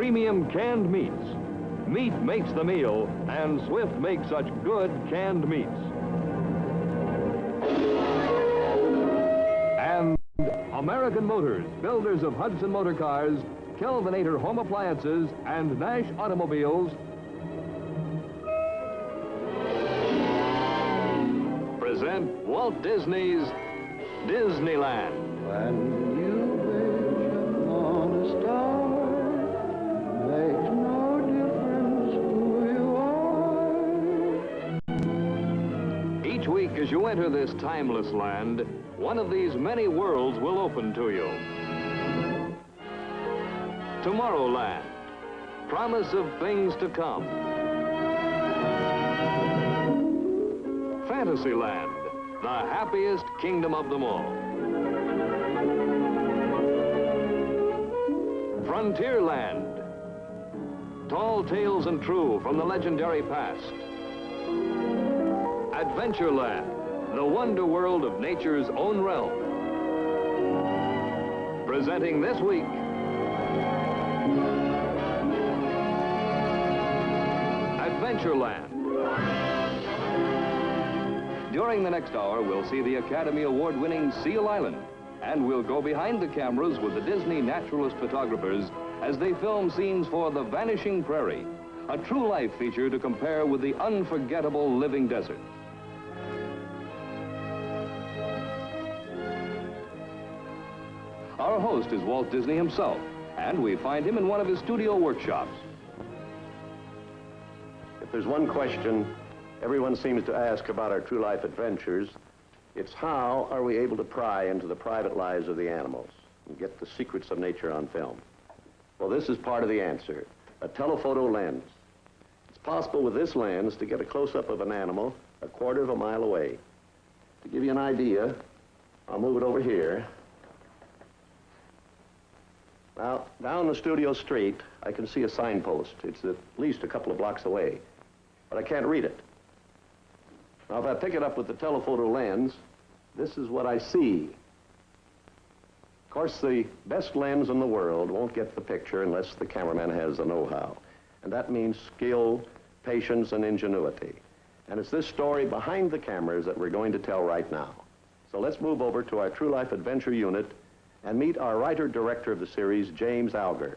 premium canned meats. Meat makes the meal, and Swift makes such good canned meats. And American Motors, builders of Hudson Motor Cars, Kelvinator Home Appliances, and Nash Automobiles, present Walt Disney's Disneyland. When you wish upon a star, makes no difference who you are. Each week as you enter this timeless land, one of these many worlds will open to you. Tomorrowland, promise of things to come. Fantasyland, the happiest kingdom of them all. Frontierland, tall tales and true from the legendary past. Adventureland, the wonder world of nature's own realm. Presenting this week, Adventureland. During the next hour, we'll see the Academy Award-winning Seal Island, and we'll go behind the cameras with the Disney naturalist photographers as they film scenes for the Vanishing Prairie, a true life feature to compare with the unforgettable living desert. Our host is Walt Disney himself, and we find him in one of his studio workshops. If there's one question everyone seems to ask about our true life adventures, it's how are we able to pry into the private lives of the animals and get the secrets of nature on film? Well, this is part of the answer, a telephoto lens. It's possible with this lens to get a close-up of an animal a quarter of a mile away. To give you an idea, I'll move it over here. Now, down the studio street, I can see a signpost. It's at least a couple of blocks away, but I can't read it. Now, if I pick it up with the telephoto lens, this is what I see. Of course, the best lens in the world won't get the picture unless the cameraman has the know-how. And that means skill, patience, and ingenuity. And it's this story behind the cameras that we're going to tell right now. So let's move over to our True Life Adventure unit and meet our writer-director of the series, James Alger.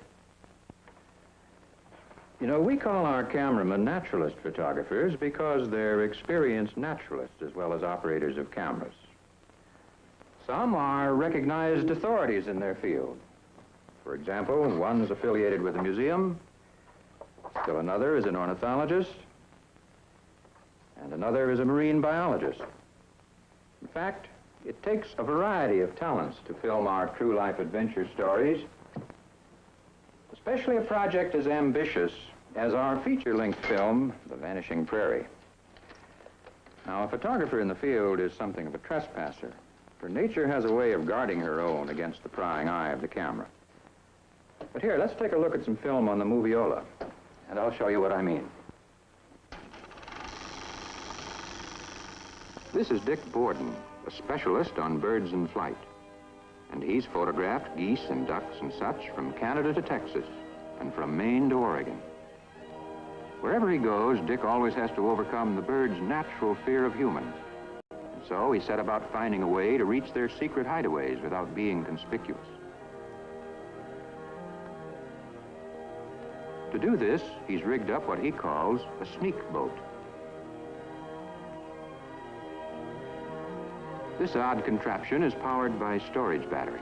You know, we call our cameramen naturalist photographers because they're experienced naturalists as well as operators of cameras. Some are recognized authorities in their field. For example, one's affiliated with a museum, still another is an ornithologist, and another is a marine biologist. In fact, it takes a variety of talents to film our true life adventure stories, especially a project as ambitious as our feature-length film, The Vanishing Prairie. Now, a photographer in the field is something of a trespasser, for nature has a way of guarding her own against the prying eye of the camera. But here, let's take a look at some film on the moviola, and I'll show you what I mean. This is Dick Borden, a specialist on birds in flight. And he's photographed geese and ducks and such from Canada to Texas and from Maine to Oregon. Wherever he goes, Dick always has to overcome the bird's natural fear of humans. And so he set about finding a way to reach their secret hideaways without being conspicuous. To do this, he's rigged up what he calls a sneak boat. This odd contraption is powered by storage batteries.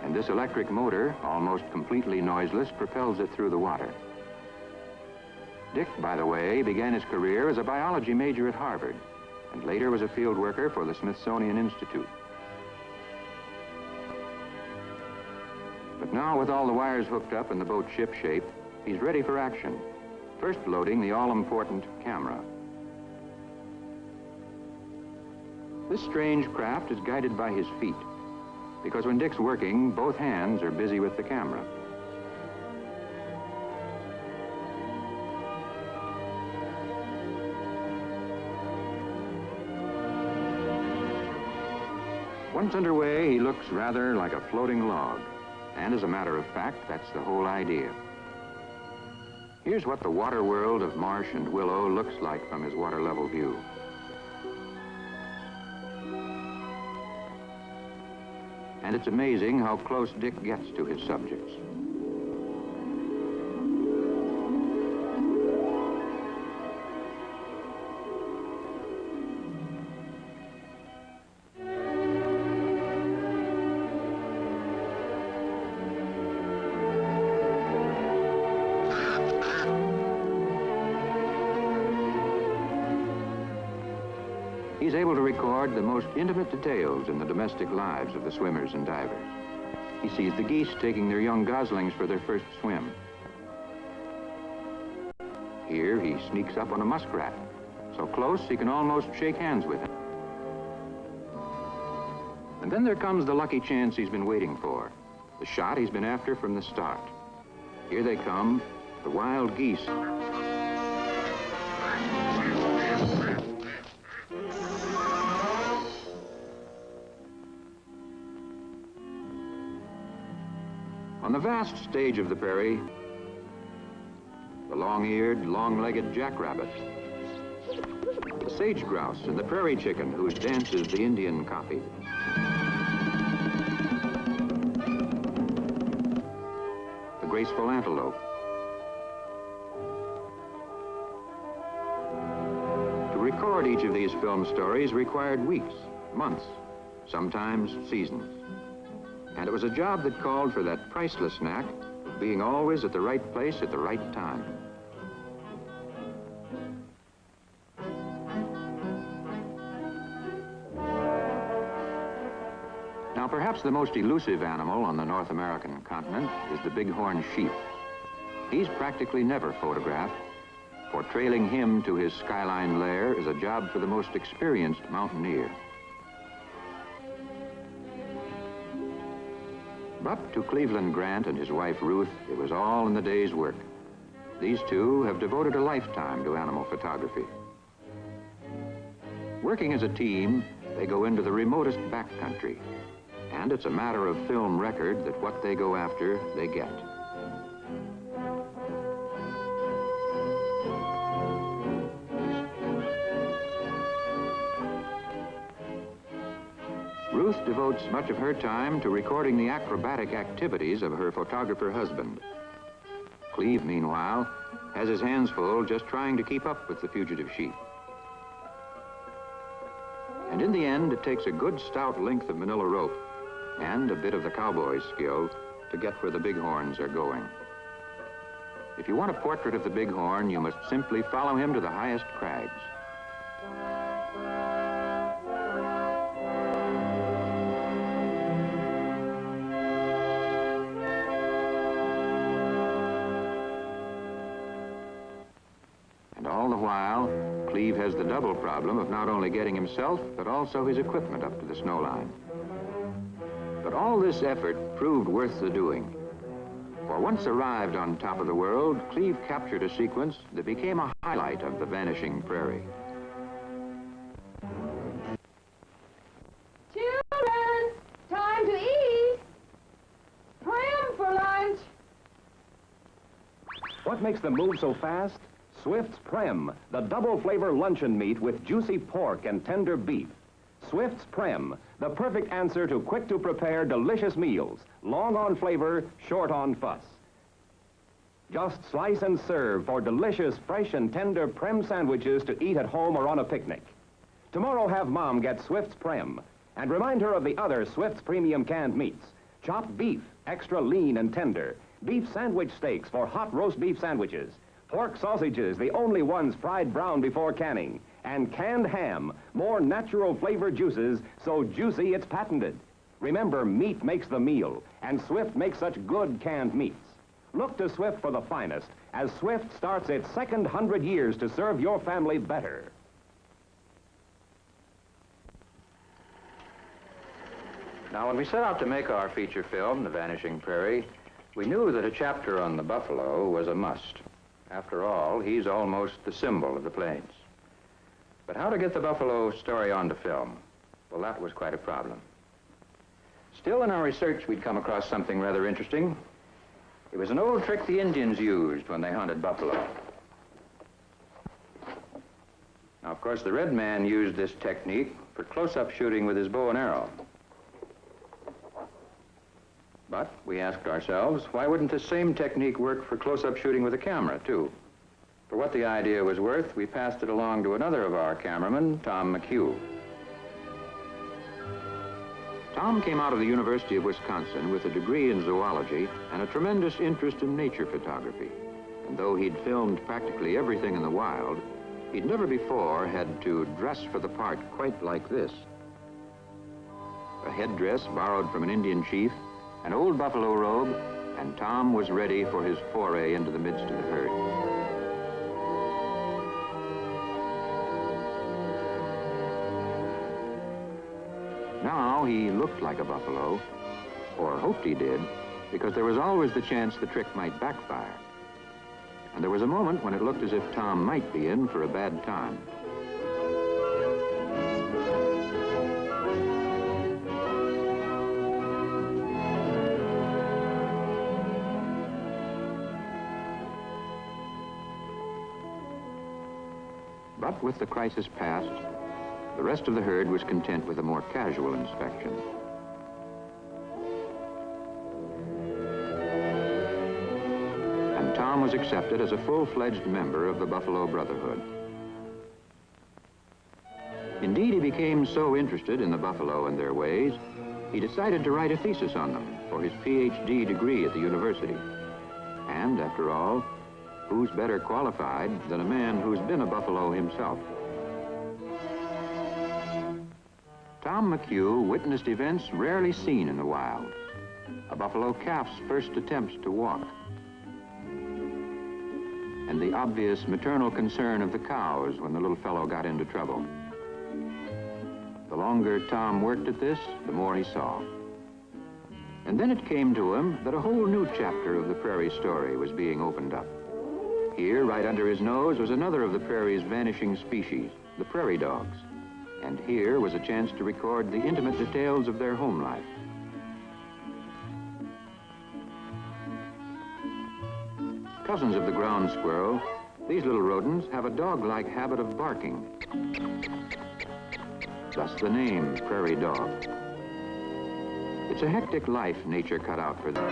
And this electric motor, almost completely noiseless, propels it through the water. Dick, by the way, began his career as a biology major at Harvard, and later was a field worker for the Smithsonian Institute. But now, with all the wires hooked up and the boat ship-shape, he's ready for action. First loading the all-important camera. This strange craft is guided by his feet, because when Dick's working, both hands are busy with the camera. Once underway, he looks rather like a floating log. And as a matter of fact, that's the whole idea. Here's what the water world of marsh and willow looks like from his water level view. And it's amazing how close Dick gets to his subjects. He's able to record the most intimate details in the domestic lives of the swimmers and divers. He sees the geese taking their young goslings for their first swim. Here he sneaks up on a muskrat, so close he can almost shake hands with him. And then there comes the lucky chance he's been waiting for, the shot he's been after from the start. Here they come, the wild geese. On the vast stage of the prairie, the long-eared, long-legged jackrabbit, the sage grouse and the prairie chicken whose dance is the Indian copy. The graceful antelope. To record each of these film stories required weeks, months, sometimes seasons. And it was a job that called for that priceless knack of being always at the right place at the right time. Now, perhaps the most elusive animal on the North American continent is the bighorn sheep. He's practically never photographed, for trailing him to his skyline lair is a job for the most experienced mountaineer. But to Cleveland Grant and his wife Ruth, it was all in the day's work. These two have devoted a lifetime to animal photography. Working as a team, they go into the remotest backcountry, and it's a matter of film record that what they go after, they get. Ruth devotes much of her time to recording the acrobatic activities of her photographer husband. Cleve, meanwhile, has his hands full just trying to keep up with the fugitive sheep. And in the end, it takes a good stout length of manila rope and a bit of the cowboy's skill to get where the bighorns are going. If you want a portrait of the bighorn, you must simply follow him to the highest crags. And all the while, Cleve has the double problem of not only getting himself, but also his equipment up to the snow line. But all this effort proved worth the doing. For once arrived on top of the world, Cleve captured a sequence that became a highlight of the Vanishing Prairie. Children, time to eat. Pram for lunch. What makes them move so fast? Swift's Prem, the double flavor luncheon meat with juicy pork and tender beef. Swift's Prem, the perfect answer to quick-to-prepare delicious meals, long on flavor, short on fuss. Just slice and serve for delicious, fresh and tender Prem sandwiches to eat at home or on a picnic. Tomorrow have Mom get Swift's Prem, and remind her of the other Swift's premium canned meats. Chopped beef, extra lean and tender. Beef sandwich steaks for hot roast beef sandwiches. Pork sausages, the only ones fried brown before canning. And canned ham, more natural flavor juices, so juicy it's patented. Remember, meat makes the meal, and Swift makes such good canned meats. Look to Swift for the finest, as Swift starts its second 100 years to serve your family better. Now, when we set out to make our feature film, The Vanishing Prairie, we knew that a chapter on the buffalo was a must. After all, he's almost the symbol of the plains. But how to get the buffalo story onto film? Well, that was quite a problem. Still, in our research, we'd come across something rather interesting. It was an old trick the Indians used when they hunted buffalo. Now, of course, the red man used this technique for close-up shooting with his bow and arrow. But we asked ourselves, why wouldn't the same technique work for close-up shooting with a camera, too? For what the idea was worth, we passed it along to another of our cameramen, Tom McHugh. Tom came out of the University of Wisconsin with a degree in zoology and a tremendous interest in nature photography. And though he'd filmed practically everything in the wild, he'd never before had to dress for the part quite like this. A headdress borrowed from an Indian chief, an old buffalo robe, and Tom was ready for his foray into the midst of the herd. Now he looked like a buffalo, or hoped he did, because there was always the chance the trick might backfire. And there was a moment when it looked as if Tom might be in for a bad time. But with the crisis past, the rest of the herd was content with a more casual inspection. And Tom was accepted as a full-fledged member of the Buffalo Brotherhood. Indeed, he became so interested in the buffalo and their ways, he decided to write a thesis on them for his PhD degree at the university. And after all, who's better qualified than a man who's been a buffalo himself? Tom McHugh witnessed events rarely seen in the wild. A buffalo calf's first attempts to walk. And the obvious maternal concern of the cows when the little fellow got into trouble. The longer Tom worked at this, the more he saw. And then it came to him that a whole new chapter of the prairie story was being opened up. Here, right under his nose, was another of the prairie's vanishing species, the prairie dogs. And here was a chance to record the intimate details of their home life. Cousins of the ground squirrel, these little rodents have a dog-like habit of barking. Thus the name, prairie dog. It's a hectic life nature cut out for them.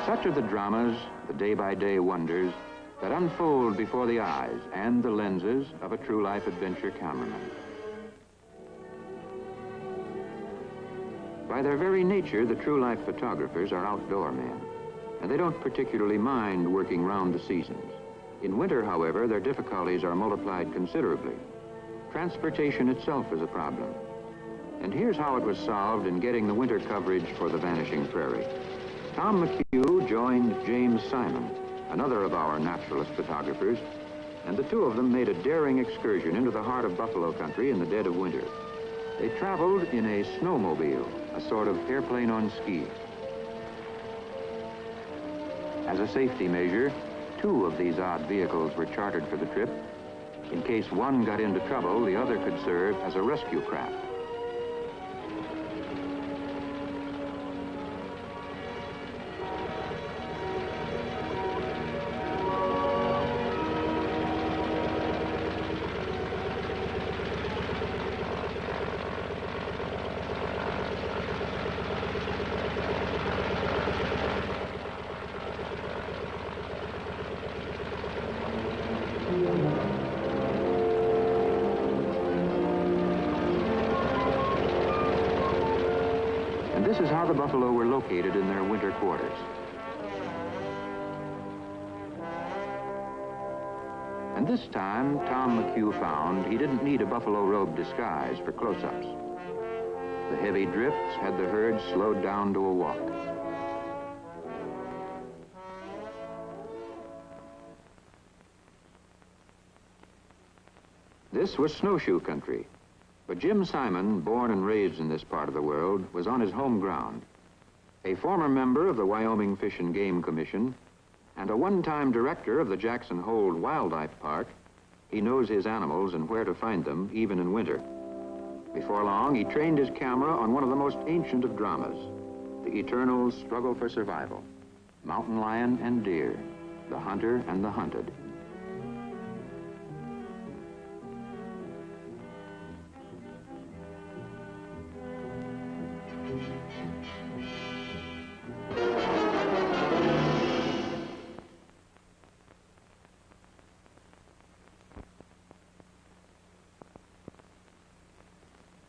Such are the dramas, the day-by-day wonders, that unfold before the eyes and the lenses of a true-life adventure cameraman. By their very nature, the true-life photographers are outdoor men, and they don't particularly mind working round the seasons. In winter, however, their difficulties are multiplied considerably. Transportation itself is a problem. And here's how it was solved in getting the winter coverage for the Vanishing Prairie. Tom McHugh joined James Simon, another of our naturalist photographers, and the two of them made a daring excursion into the heart of buffalo country in the dead of winter. They traveled in a snowmobile, a sort of airplane on skis. As a safety measure, two of these odd vehicles were chartered for the trip. In case one got into trouble, the other could serve as a rescue craft. This is how the buffalo were located in their winter quarters. And this time, Tom McHugh found he didn't need a buffalo robe disguise for close-ups. The heavy drifts had the herd slowed down to a walk. This was snowshoe country. But Jim Simon, born and raised in this part of the world, was on his home ground. A former member of the Wyoming Fish and Game Commission and a one-time director of the Jackson Hole Wildlife Park, he knows his animals and where to find them, even in winter. Before long, he trained his camera on one of the most ancient of dramas, the eternal struggle for survival. Mountain lion and deer, the hunter and the hunted.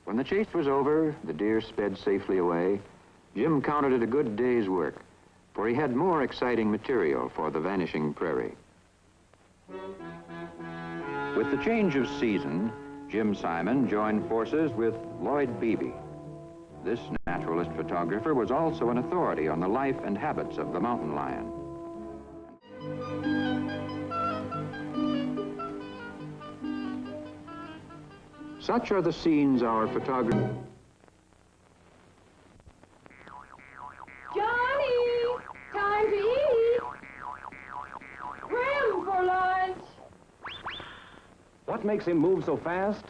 When the chase was over, the deer sped safely away. Jim counted it a good day's work, for he had more exciting material for the Vanishing Prairie. With the change of season, Jim Simon joined forces with Lloyd Beebe. This naturalist photographer was also an authority on the life and habits of the mountain lion. Such are the scenes our photographer... Johnny! Time to eat! Prim for lunch! What makes him move so fast?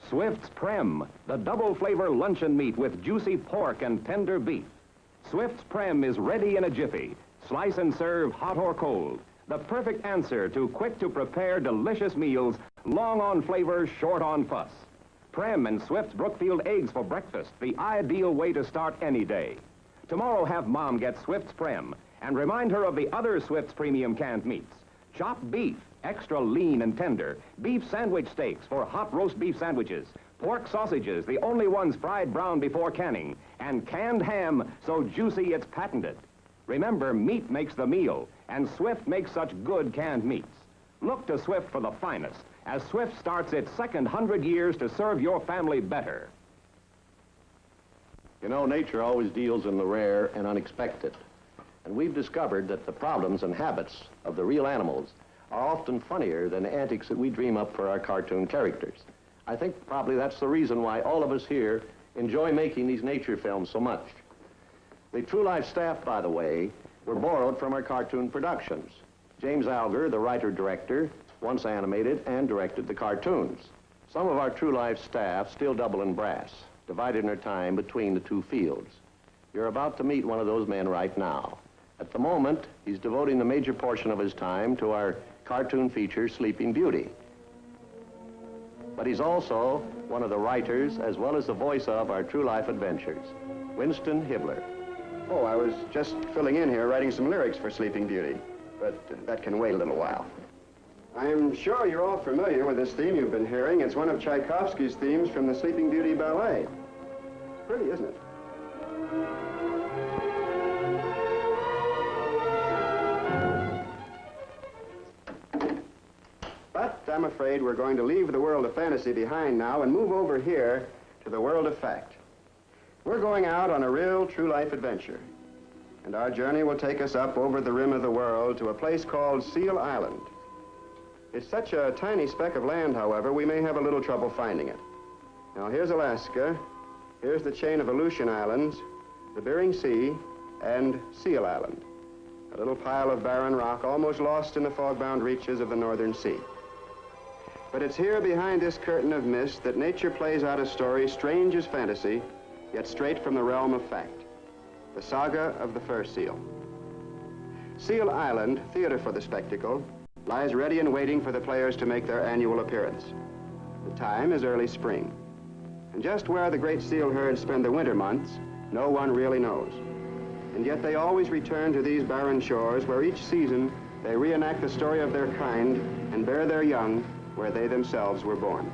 Swift's Prem, the double flavor luncheon meat with juicy pork and tender beef. Swift's Prem is ready in a jiffy. Slice and serve hot or cold. The perfect answer to quick-to-prepare delicious meals, long on flavor, short on fuss. Prem and Swift's Brookfield eggs for breakfast, the ideal way to start any day. Tomorrow have Mom get Swift's Prem and remind her of the other Swift's premium canned meats. Chopped beef, extra lean and tender. Beef sandwich steaks for hot roast beef sandwiches. Pork sausages, the only ones fried brown before canning. And canned ham, so juicy it's patented. Remember, meat makes the meal, and Swift makes such good canned meats. Look to Swift for the finest, as Swift starts its second 100 years to serve your family better. You know, nature always deals in the rare and unexpected. And we've discovered that the problems and habits of the real animals are often funnier than the antics that we dream up for our cartoon characters. I think probably that's the reason why all of us here enjoy making these nature films so much. The True Life staff, by the way, were borrowed from our cartoon productions. James Alger, the writer-director, once animated and directed the cartoons. Some of our True Life staff still double in brass, dividing their time between the two fields. You're about to meet one of those men right now. At the moment, he's devoting the major portion of his time to our cartoon feature, Sleeping Beauty. But he's also one of the writers, as well as the voice of our True Life adventures, Winston Hibbler. Oh, I was just filling in here, writing some lyrics for Sleeping Beauty, but that can wait a little while. I'm sure you're all familiar with this theme you've been hearing. It's one of Tchaikovsky's themes from the Sleeping Beauty ballet. It's pretty, isn't it? But I'm afraid we're going to leave the world of fantasy behind now and move over here to the world of fact. We're going out on a real true life adventure. And our journey will take us up over the rim of the world to a place called Seal Island. It's such a tiny speck of land, however, we may have a little trouble finding it. Now, here's Alaska, here's the chain of Aleutian Islands, the Bering Sea, and Seal Island, a little pile of barren rock almost lost in the fog-bound reaches of the northern sea. But it's here behind this curtain of mist that nature plays out a story strange as fantasy, yet straight from the realm of fact, the saga of the fur seal. Seal Island, theater for the spectacle, lies ready and waiting for the players to make their annual appearance. The time is early spring. And just where the great seal herds spend the winter months, no one really knows. And yet they always return to these barren shores where each season they reenact the story of their kind and bear their young where they themselves were born.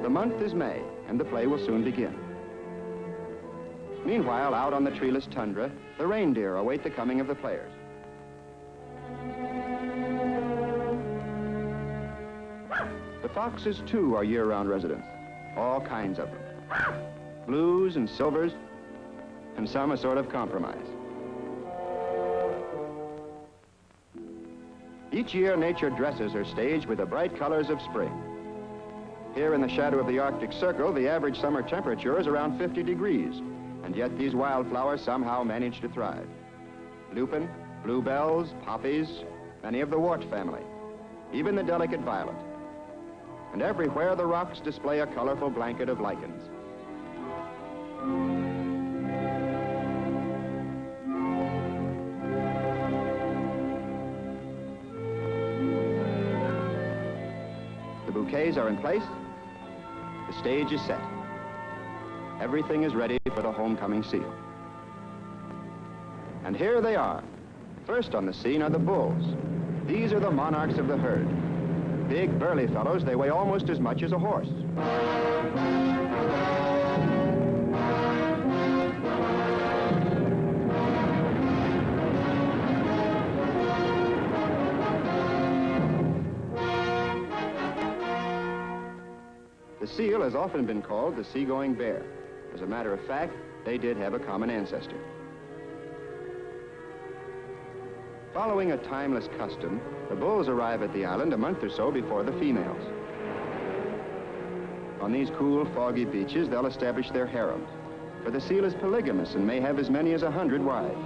The month is May, and the play will soon begin. Meanwhile, out on the treeless tundra, the reindeer await the coming of the players. The foxes, too, are year-round residents, all kinds of them. Blues and silvers, and some a sort of compromise. Each year, nature dresses her stage with the bright colors of spring. Here in the shadow of the Arctic Circle, the average summer temperature is around 50 degrees, And yet these wildflowers somehow manage to thrive. Lupin, bluebells, poppies, many of the wart family, even the delicate violet. And everywhere the rocks display a colorful blanket of lichens. The bouquets are in place. The stage is set. Everything is ready for the homecoming seal. And here they are. First on the scene are the bulls. These are the monarchs of the herd. Big, burly fellows, they weigh almost as much as a horse. The seal has often been called the seagoing bear. As a matter of fact, they did have a common ancestor. Following a timeless custom, the bulls arrive at the island a month or so before the females. On these cool, foggy beaches, they'll establish their harems, for the seal is polygamous and may have as many as 100 wives.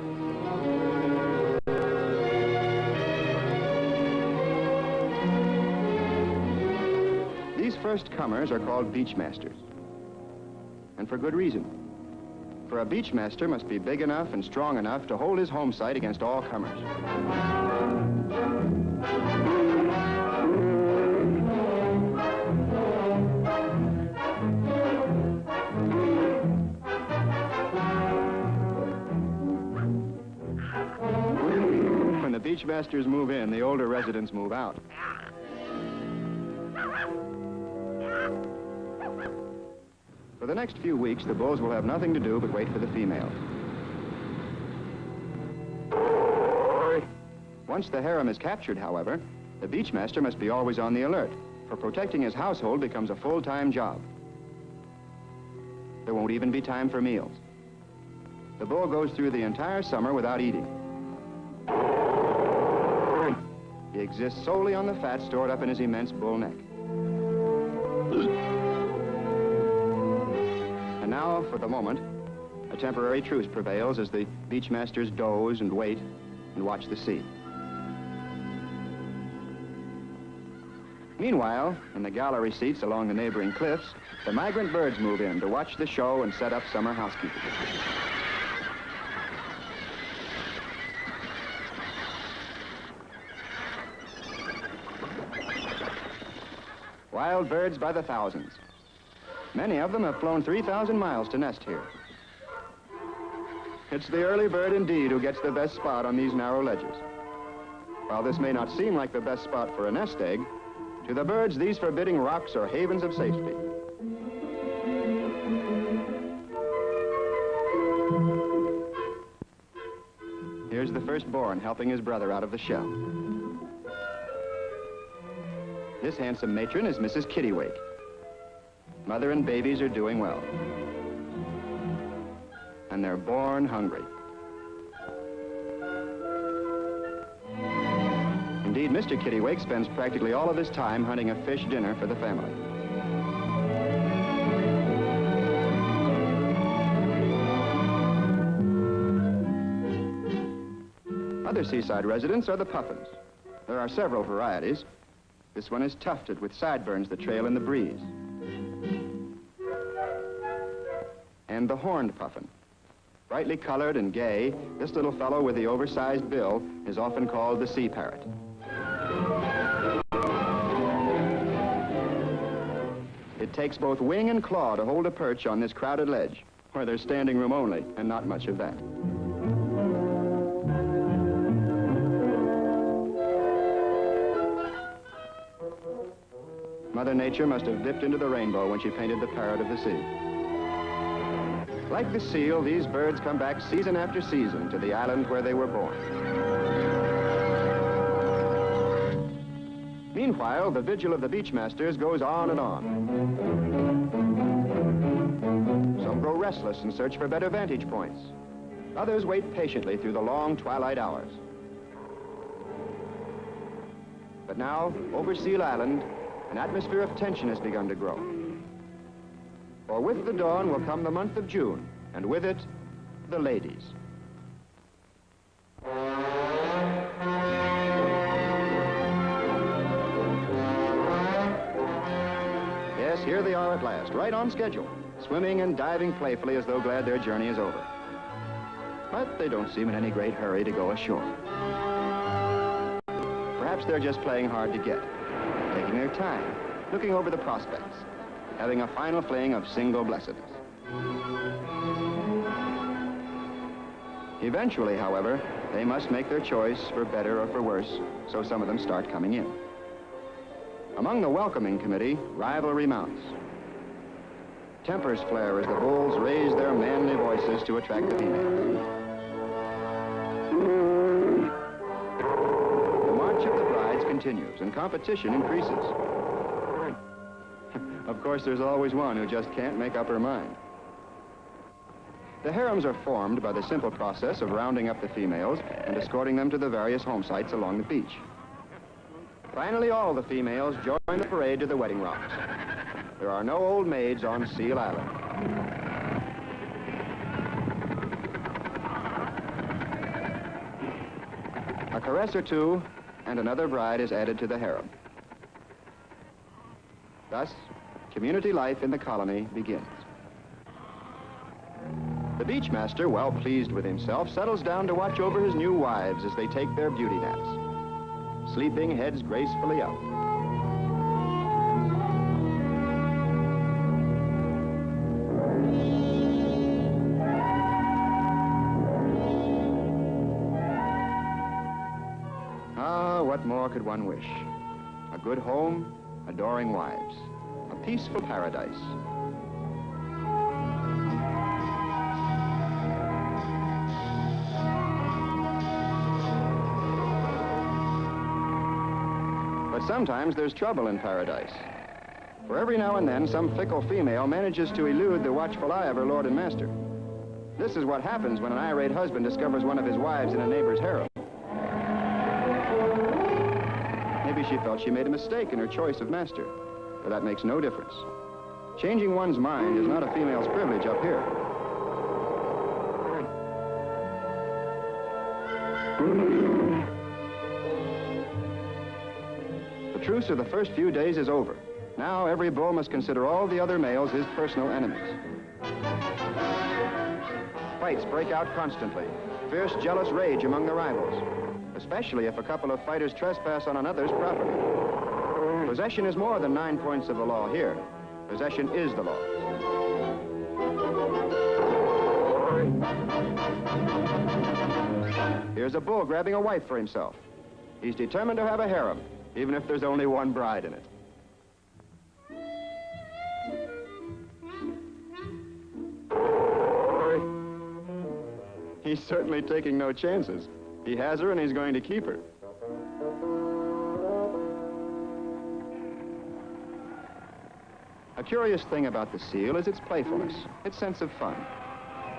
These first comers are called beachmasters, and for good reason. For a beachmaster must be big enough and strong enough to hold his home site against all comers. When the beachmasters move in, the older residents move out. For the next few weeks, the bulls will have nothing to do but wait for the females. Once the harem is captured, however, the beachmaster must be always on the alert, for protecting his household becomes a full-time job. There won't even be time for meals. The bull goes through the entire summer without eating. He exists solely on the fat stored up in his immense bull neck. And now, for the moment, a temporary truce prevails as the beachmasters doze and wait and watch the sea. Meanwhile, in the gallery seats along the neighboring cliffs, the migrant birds move in to watch the show and set up summer housekeeping. Wild birds by the thousands. Many of them have flown 3,000 miles to nest here. It's the early bird indeed who gets the best spot on these narrow ledges. While this may not seem like the best spot for a nest egg, to the birds, these forbidding rocks are havens of safety. Here's the firstborn helping his brother out of the shell. This handsome matron is Mrs. Kittiwake. Mother and babies are doing well. And they're born hungry. Indeed, Mr. Kittiwake spends practically all of his time hunting a fish dinner for the family. Other seaside residents are the puffins. There are several varieties. This one is tufted with sideburns that trail in the breeze. And the horned puffin. Brightly colored and gay, this little fellow with the oversized bill is often called the sea parrot. It takes both wing and claw to hold a perch on this crowded ledge, where there's standing room only, and not much of that. Mother Nature must have dipped into the rainbow when she painted the parrot of the sea. Like the seal, these birds come back season after season to the island where they were born. Meanwhile, the vigil of the beachmasters goes on and on. Some grow restless and search for better vantage points. Others wait patiently through the long twilight hours. But now, over Seal Island, an atmosphere of tension has begun to grow. For with the dawn will come the month of June, and with it, the ladies. Yes, here they are at last, right on schedule, swimming and diving playfully as though glad their journey is over. But they don't seem in any great hurry to go ashore. Perhaps they're just playing hard to get, taking their time, looking over the prospects, having a final fling of single blessedness. Eventually, however, they must make their choice for better or for worse, so some of them start coming in. Among the welcoming committee, rivalry mounts. Tempers flare as the bulls raise their manly voices to attract the females. The march of the brides continues and competition increases. Of course, there's always one who just can't make up her mind. The harems are formed by the simple process of rounding up the females and escorting them to the various home sites along the beach. Finally, all the females join the parade to the wedding rocks. There are no old maids on Seal Island. A caress or two, and another bride is added to the harem. Thus, community life in the colony begins. The beachmaster, well pleased with himself, settles down to watch over his new wives as they take their beauty naps, sleeping heads gracefully up. Ah, what more could one wish? A good home, adoring wives, a peaceful paradise. But sometimes there's trouble in paradise. For every now and then, some fickle female manages to elude the watchful eye of her lord and master. This is what happens when an irate husband discovers one of his wives in a neighbor's harem. Maybe she felt she made a mistake in her choice of master, but that makes no difference. Changing one's mind is not a female's privilege up here. The truce of the first few days is over. Now every bull must consider all the other males his personal enemies. Fights break out constantly. Fierce, jealous rage among the rivals, especially if a couple of fighters trespass on another's property. Possession is more than 9 points of the law here. Possession is the law. Here's a bull grabbing a wife for himself. He's determined to have a harem, even if there's only one bride in it. He's certainly taking no chances. He has her and he's going to keep her. A curious thing about the seal is its playfulness, its sense of fun,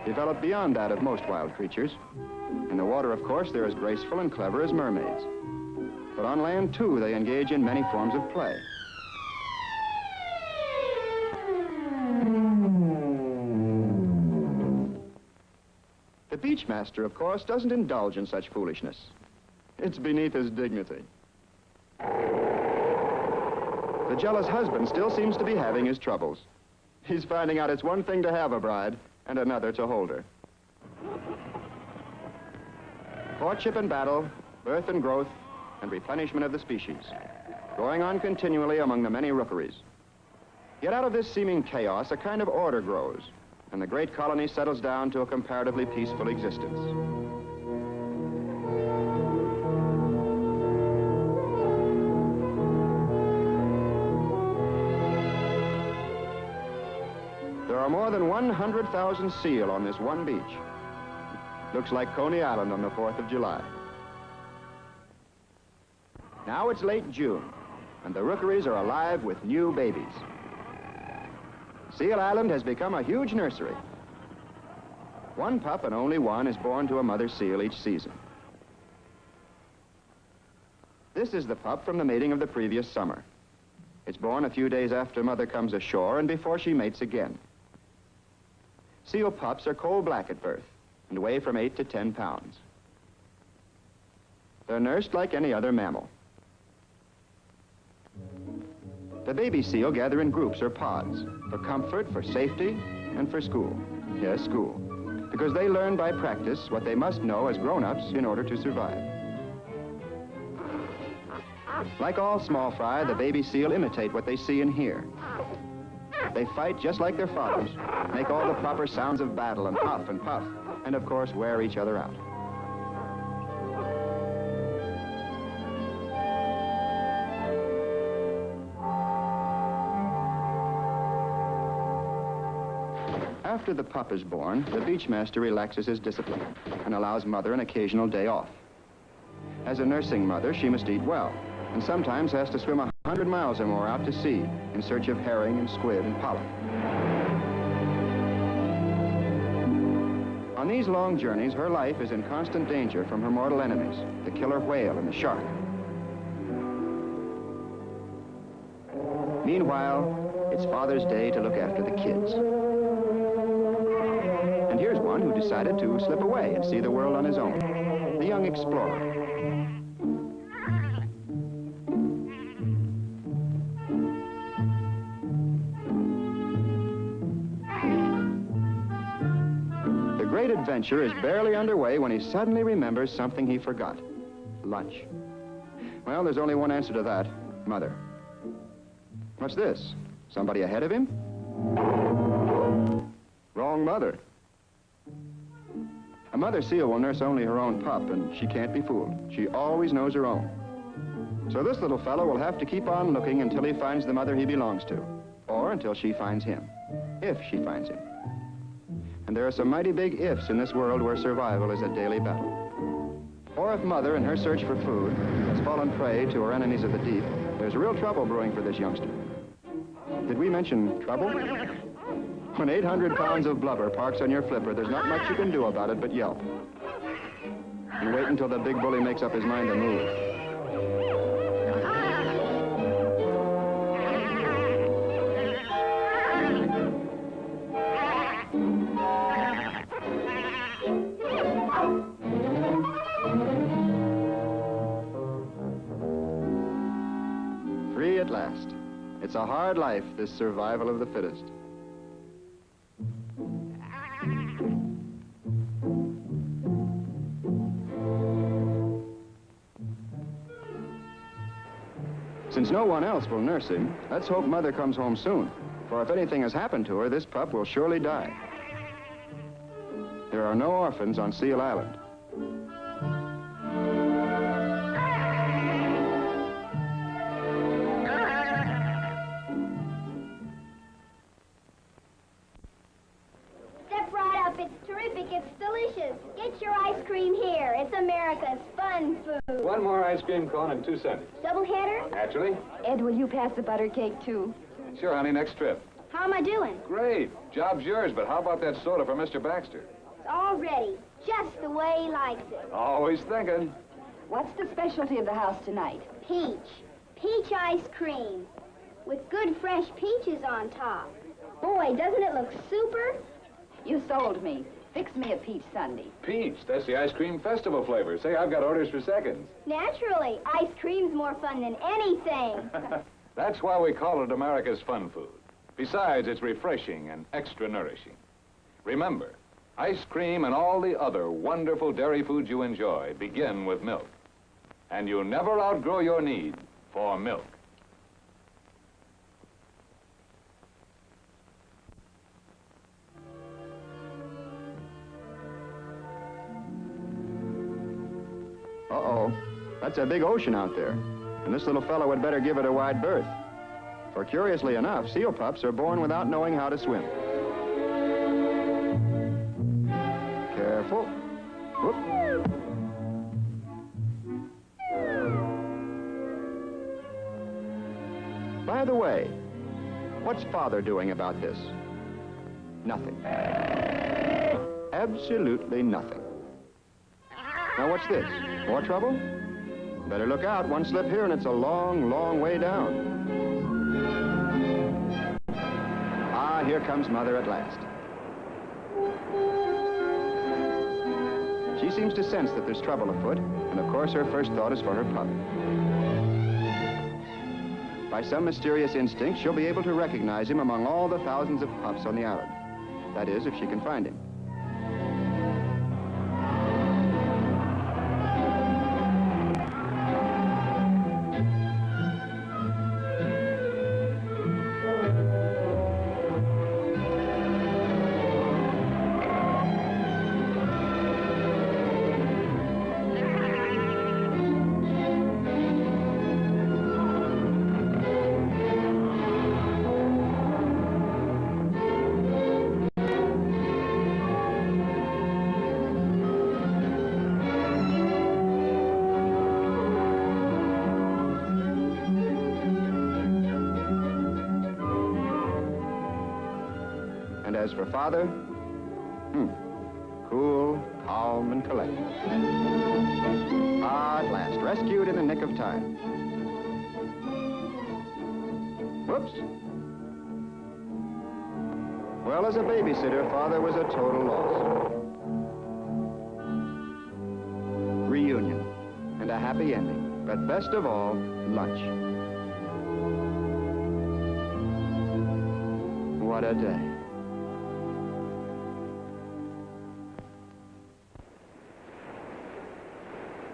developed beyond that of most wild creatures. In the water, of course, they're as graceful and clever as mermaids. But on land, too, they engage in many forms of play. The beachmaster, of course, doesn't indulge in such foolishness. It's beneath his dignity. The jealous husband still seems to be having his troubles. He's finding out it's one thing to have a bride and another to hold her. Courtship and battle, birth and growth, and replenishment of the species, going on continually among the many rookeries. Yet out of this seeming chaos, a kind of order grows, and the great colony settles down to a comparatively peaceful existence. There are more than 100,000 seal on this one beach. Looks like Coney Island on the 4th of July. Now it's late June, and the rookeries are alive with new babies. Seal Island has become a huge nursery. One pup and only one is born to a mother seal each season. This is the pup from the mating of the previous summer. It's born a few days after mother comes ashore and before she mates again. Seal pups are coal-black at birth and weigh from 8 to 10 pounds. They're nursed like any other mammal. The baby seal gather in groups or pods for comfort, for safety, and for school. Yes, school. Because they learn by practice what they must know as grown-ups in order to survive. Like all small fry, the baby seal imitate what they see and hear. They fight just like their fathers, make all the proper sounds of battle and huff and puff, and of course wear each other out. After the pup is born, the beachmaster relaxes his discipline and allows mother an occasional day off. As a nursing mother, she must eat well, and sometimes has to swim 100 miles or more out to sea in search of herring and squid and pollock. On these long journeys, her life is in constant danger from her mortal enemies, the killer whale and the shark. Meanwhile, it's Father's Day to look after the kids. And here's one who decided to slip away and see the world on his own, the young explorer. The great adventure is barely underway when he suddenly remembers something he forgot. Lunch. Well, there's only one answer to that. Mother. What's this? Somebody ahead of him? Wrong mother. A mother seal will nurse only her own pup, and she can't be fooled. She always knows her own. So this little fellow will have to keep on looking until he finds the mother he belongs to, or until she finds him, if she finds him. And there are some mighty big ifs in this world where survival is a daily battle. Or if mother, in her search for food, has fallen prey to her enemies of the deep, there's real trouble brewing for this youngster. Did we mention trouble? When 800 pounds of blubber parks on your flipper, there's not much you can do about it but yelp. And wait until the big bully makes up his mind to move. Free at last. It's a hard life, this survival of the fittest. Since no one else will nurse him, let's hope Mother comes home soon. For if anything has happened to her, this pup will surely die. There are no orphans on Seal Island. Step right up. It's terrific. It's delicious. Get your ice cream here. It's America's fun food. One more ice cream cone and 2 cents. Double header? Naturally. Ed, will you pass the butter cake, too? Sure, honey, next trip. How am I doing? Great. Job's yours, but how about that soda for Mr. Baxter? It's all ready. Just the way he likes it. Always thinking. What's the specialty of the house tonight? Peach. Peach ice cream. With good fresh peaches on top. Boy, doesn't it look super? You sold me. Fix me a peach sundae. Peach, that's the ice cream festival flavor. Say, I've got orders for seconds. Naturally. Ice cream's more fun than anything. That's why we call it America's fun food. Besides, it's refreshing and extra nourishing. Remember, ice cream and all the other wonderful dairy foods you enjoy begin with milk. And you'll never outgrow your need for milk. Uh-oh. That's a big ocean out there. And this little fellow had better give it a wide berth. For curiously enough, seal pups are born without knowing how to swim. Careful. Whoop. By the way, what's Father doing about this? Nothing. Absolutely nothing. Now, what's this? More trouble? Better look out. One slip here and it's a long, long way down. Ah, here comes Mother at last. She seems to sense that there's trouble afoot, and of course her first thought is for her pup. By some mysterious instinct, she'll be able to recognize him among all the thousands of pups on the island. That is, if she can find him. And as for Father, cool, calm, and collected. Ah, at last, rescued in the nick of time. Whoops. Well, as a babysitter, Father was a total loss. Reunion, and a happy ending, but best of all, lunch. What a day.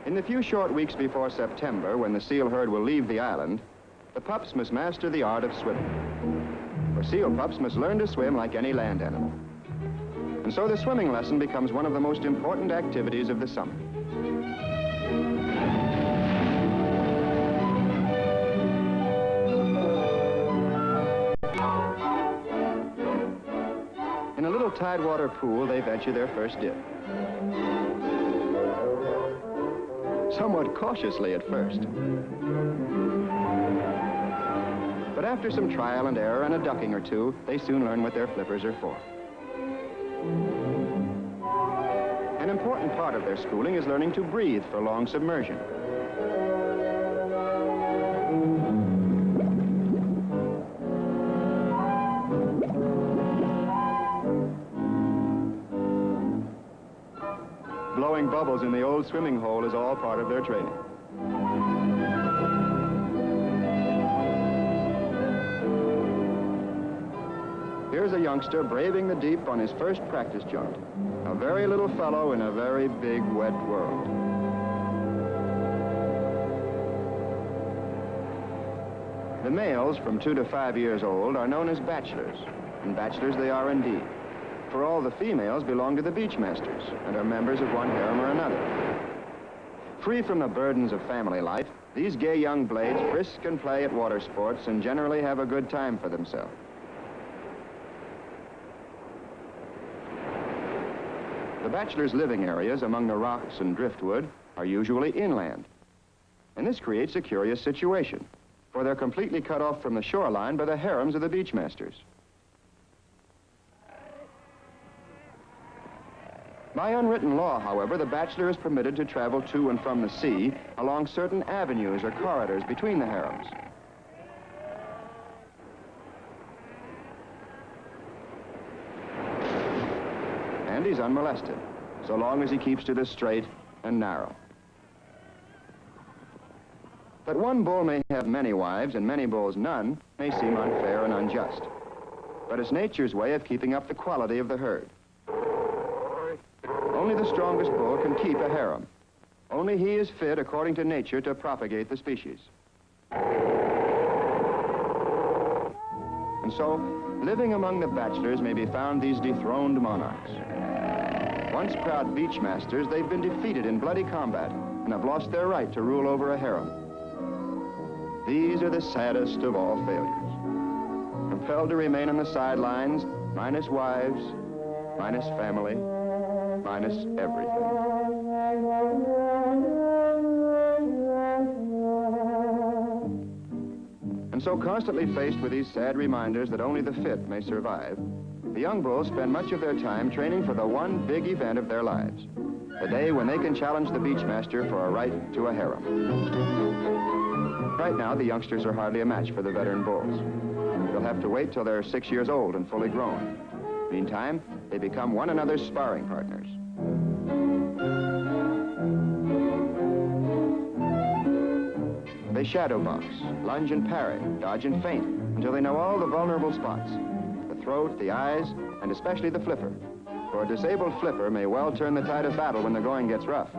In the few short weeks before September, when the seal herd will leave the island, the pups must master the art of swimming. For seal pups must learn to swim like any land animal. And so the swimming lesson becomes one of the most important activities of the summer. In a little tidewater pool, they venture their first dip. Somewhat cautiously at first. But after some trial and error and a ducking or two, they soon learn what their flippers are for. An important part of their schooling is learning to breathe for long submersion. Blowing bubbles in the old swimming hole is all part of their training. Here's a youngster braving the deep on his first practice jaunt. A very little fellow in a very big, wet world. The males from 2 to 5 years old are known as bachelors, and bachelors they are indeed. For all the females belong to the beachmasters and are members of one harem or another. Free from the burdens of family life, these gay young blades frisk and play at water sports and generally have a good time for themselves. The bachelors' living areas among the rocks and driftwood are usually inland. And this creates a curious situation, for they're completely cut off from the shoreline by the harems of the beachmasters. By unwritten law, however, the bachelor is permitted to travel to and from the sea along certain avenues or corridors between the harems. And he's unmolested, so long as he keeps to the straight and narrow. That one bull may have many wives and many bulls none may seem unfair and unjust. But it's nature's way of keeping up the quality of the herd. Only the strongest bull can keep a harem. Only he is fit, according to nature, to propagate the species. And so, living among the bachelors may be found these dethroned monarchs. Once proud beachmasters, they've been defeated in bloody combat and have lost their right to rule over a harem. These are the saddest of all failures. Compelled to remain on the sidelines, minus wives, minus family, minus everything. And so constantly faced with these sad reminders that only the fit may survive, the young bulls spend much of their time training for the one big event of their lives, the day when they can challenge the beachmaster for a right to a harem. Right now, the youngsters are hardly a match for the veteran bulls. They'll have to wait till they're 6 years old and fully grown. Meantime, they become one another's sparring partners. They shadow box, lunge and parry, dodge and feint, until they know all the vulnerable spots. The throat, the eyes, and especially the flipper. For a disabled flipper may well turn the tide of battle when the going gets rough.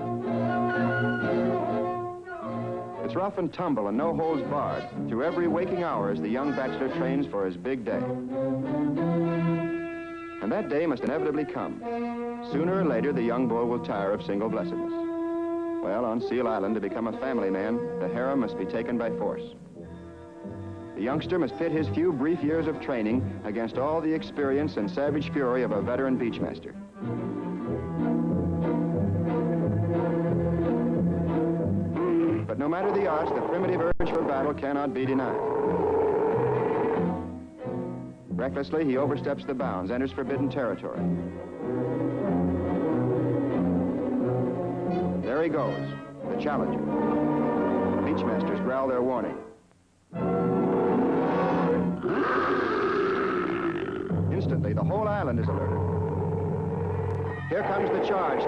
It's rough and tumble and no holds barred through every waking hour as the young bachelor trains for his big day. And that day must inevitably come. Sooner or later, the young bull will tire of single blessedness. Well, on Seal Island, to become a family man, the harem must be taken by force. The youngster must pit his few brief years of training against all the experience and savage fury of a veteran beachmaster. But no matter the odds, the primitive urge for battle cannot be denied. Recklessly, he oversteps the bounds, enters forbidden territory. There he goes, the challenger. Beachmasters growl their warning. Instantly, the whole island is alerted. Here comes the charge.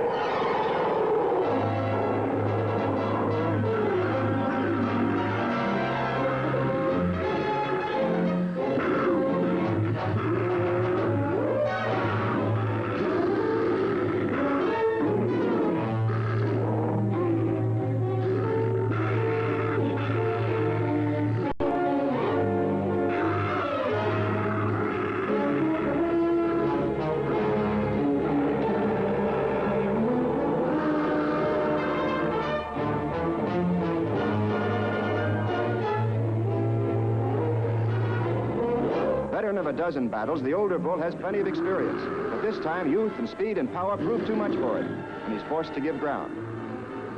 Veteran of a dozen battles, the older bull has plenty of experience. But this time, youth and speed and power prove too much for him, and he's forced to give ground.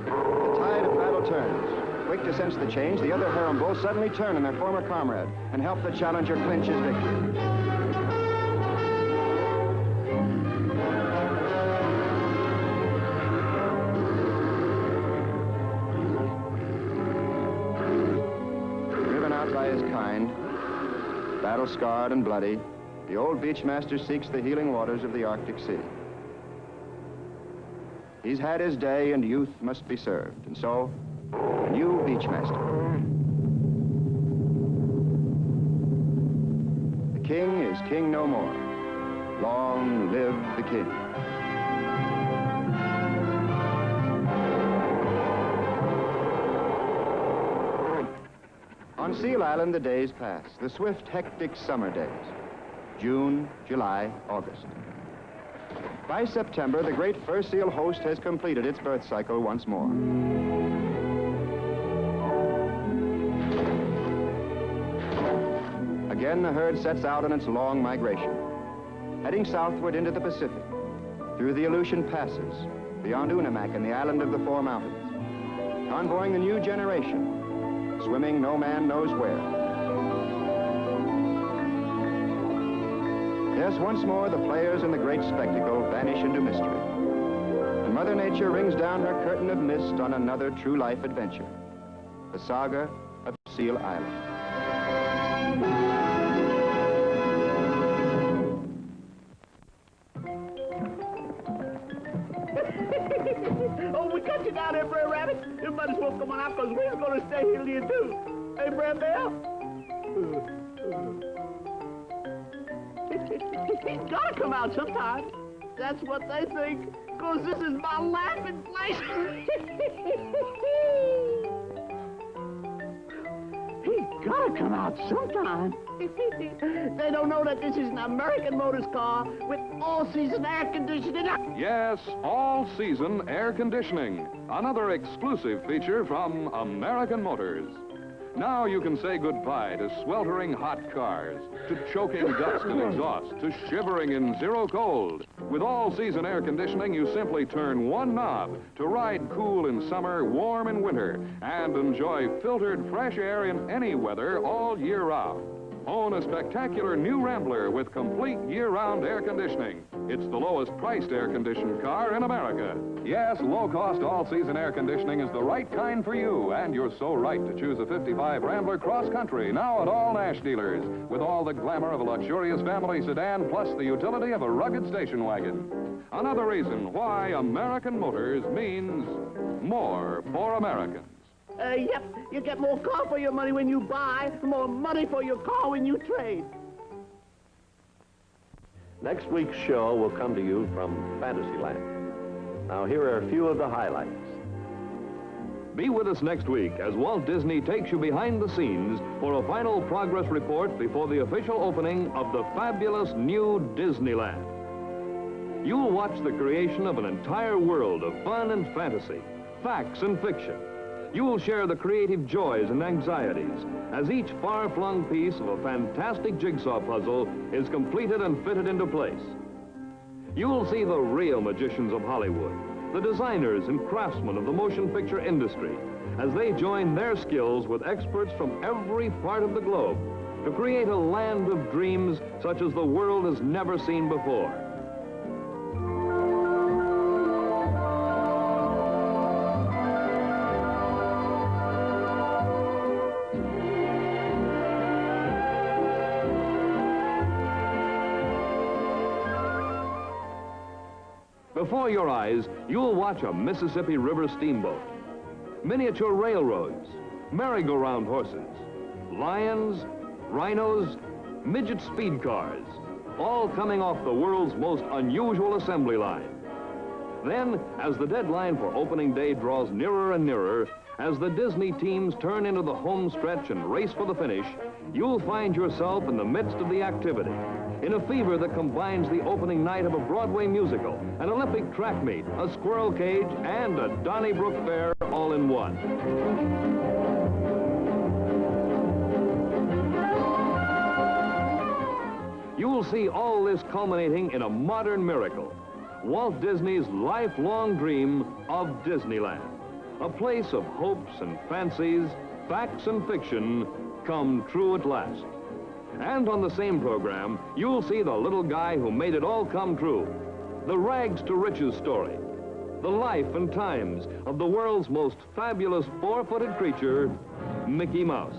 The tide of battle turns. Quick to sense the change, the other harem bulls suddenly turn on their former comrade and help the challenger clinch his victory. Driven out by his kind, battle-scarred and bloody, the old beachmaster seeks the healing waters of the Arctic Sea. He's had his day and youth must be served, and so, a new beachmaster. The king is king no more. Long live the king. On Seal Island, the days pass, the swift, hectic summer days. June, July, August. By September, the great fur seal host has completed its birth cycle once more. Again, the herd sets out on its long migration, heading southward into the Pacific, through the Aleutian Passes, beyond Unimak and the island of the Four Mountains, convoying the new generation, swimming no man knows where. Yes, once more, the players in the great spectacle vanish into mystery. And Mother Nature rings down her curtain of mist on another true life adventure, the saga of Seal Island. Oh, we cut you down there, Brer Rabbit. You might as well come on out, because we're going to stay here till you do. Hey, Brer Bell? He's got to come out sometime. That's what they think, because this is my laughing place. He's got to come out sometime. They don't know that this is an American Motors car with all-season air conditioning. Yes, all-season air conditioning. Another exclusive feature from American Motors. Now you can say goodbye to sweltering hot cars, to choking dust and exhaust, to shivering in zero cold. With all-season air conditioning, you simply turn one knob to ride cool in summer, warm in winter, and enjoy filtered fresh air in any weather all year round. Own a spectacular new Rambler with complete year-round air conditioning. It's the lowest-priced air-conditioned car in America. Yes, low-cost, all-season air conditioning is the right kind for you, and you're so right to choose a 55 Rambler cross-country, now at all Nash dealers, with all the glamour of a luxurious family sedan, plus the utility of a rugged station wagon. Another reason why American Motors means more for Americans. Yep, you get more car for your money when you buy, more money for your car when you trade. Next week's show will come to you from Fantasyland. Now, here are a few of the highlights. Be with us next week as Walt Disney takes you behind the scenes for a final progress report before the official opening of the fabulous new Disneyland. You'll watch the creation of an entire world of fun and fantasy, facts and fiction. You'll share the creative joys and anxieties as each far-flung piece of a fantastic jigsaw puzzle is completed and fitted into place. You'll see the real magicians of Hollywood, the designers and craftsmen of the motion picture industry, as they join their skills with experts from every part of the globe to create a land of dreams such as the world has never seen before. Before your eyes, you'll watch a Mississippi River steamboat, miniature railroads, merry-go-round horses, lions, rhinos, midget speed cars, all coming off the world's most unusual assembly line. Then, as the deadline for opening day draws nearer and nearer, as the Disney teams turn into the home stretch and race for the finish, you'll find yourself in the midst of the activity, in a fever that combines the opening night of a Broadway musical, an Olympic track meet, a squirrel cage, and a Donnybrook Fair all in one. You'll see all this culminating in a modern miracle, Walt Disney's lifelong dream of Disneyland, a place of hopes and fancies, facts and fiction come true at last. And on the same program, you'll see the little guy who made it all come true, the rags to riches story, the life and times of the world's most fabulous four-footed creature, Mickey Mouse.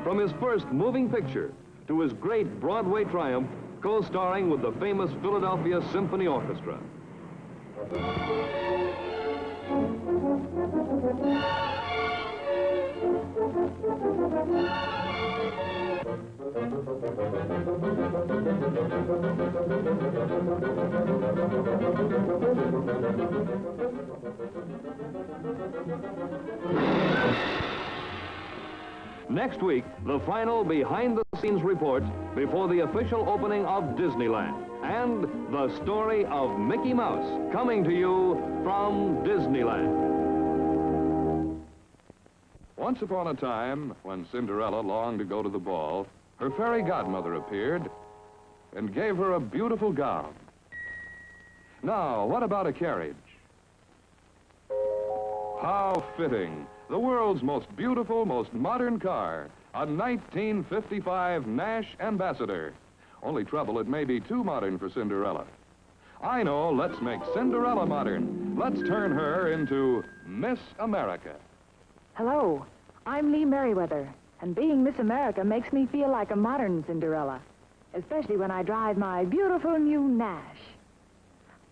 From his first moving picture to his great Broadway triumph, co-starring with the famous Philadelphia Symphony Orchestra. Next week, the final behind-the-scenes report before the official opening of Disneyland and the story of Mickey Mouse coming to you from Disneyland. Once upon a time, when Cinderella longed to go to the ball, her fairy godmother appeared and gave her a beautiful gown. Now, what about a carriage? How fitting! The world's most beautiful, most modern car, a 1955 Nash Ambassador. Only trouble, it may be too modern for Cinderella. I know, let's make Cinderella modern. Let's turn her into Miss America. Hello, I'm Lee Merriweather, and being Miss America makes me feel like a modern Cinderella, especially when I drive my beautiful new Nash.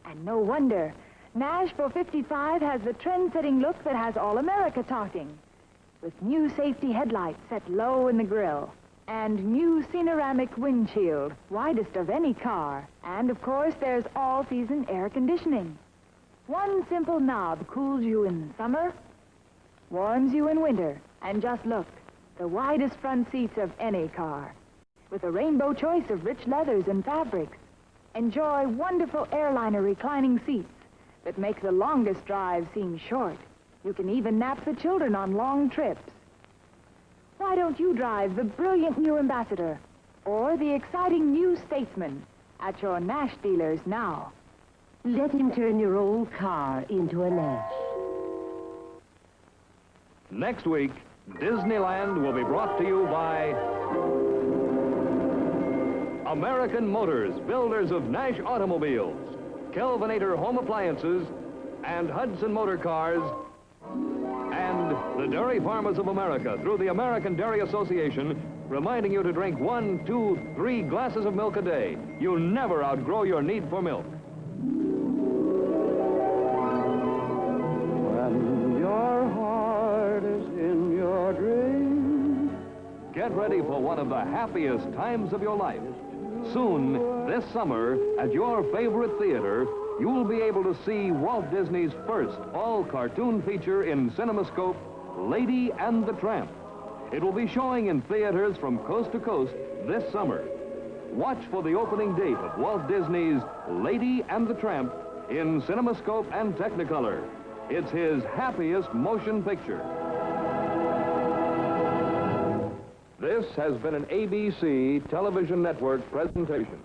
And no wonder. Nash 455 has the trend-setting look that has all America talking, with new safety headlights set low in the grille, and new Cineramic windshield, widest of any car. And, of course, there's all-season air conditioning. One simple knob cools you in summer, warms you in winter, and just look, the widest front seats of any car, with a rainbow choice of rich leathers and fabrics. Enjoy wonderful airliner reclining seats that make the longest drive seem short. You can even nap the children on long trips. Why don't you drive the brilliant new Ambassador or the exciting new Statesman at your Nash dealers now? Let him turn your old car into a Nash. Next week, Disneyland will be brought to you by American Motors, builders of Nash automobiles, Kelvinator home appliances, and Hudson Motor Cars, and the Dairy Farmers of America through the American Dairy Association, reminding you to drink 1, 2, 3 glasses of milk a day. You'll never outgrow your need for milk. get ready for one of the happiest times of your life. Soon, this summer, at your favorite theater, you'll be able to see Walt Disney's first all-cartoon feature in CinemaScope, Lady and the Tramp. It will be showing in theaters from coast to coast this summer. Watch for the opening date of Walt Disney's Lady and the Tramp in CinemaScope and Technicolor. It's his happiest motion picture. This has been an ABC Television Network presentation.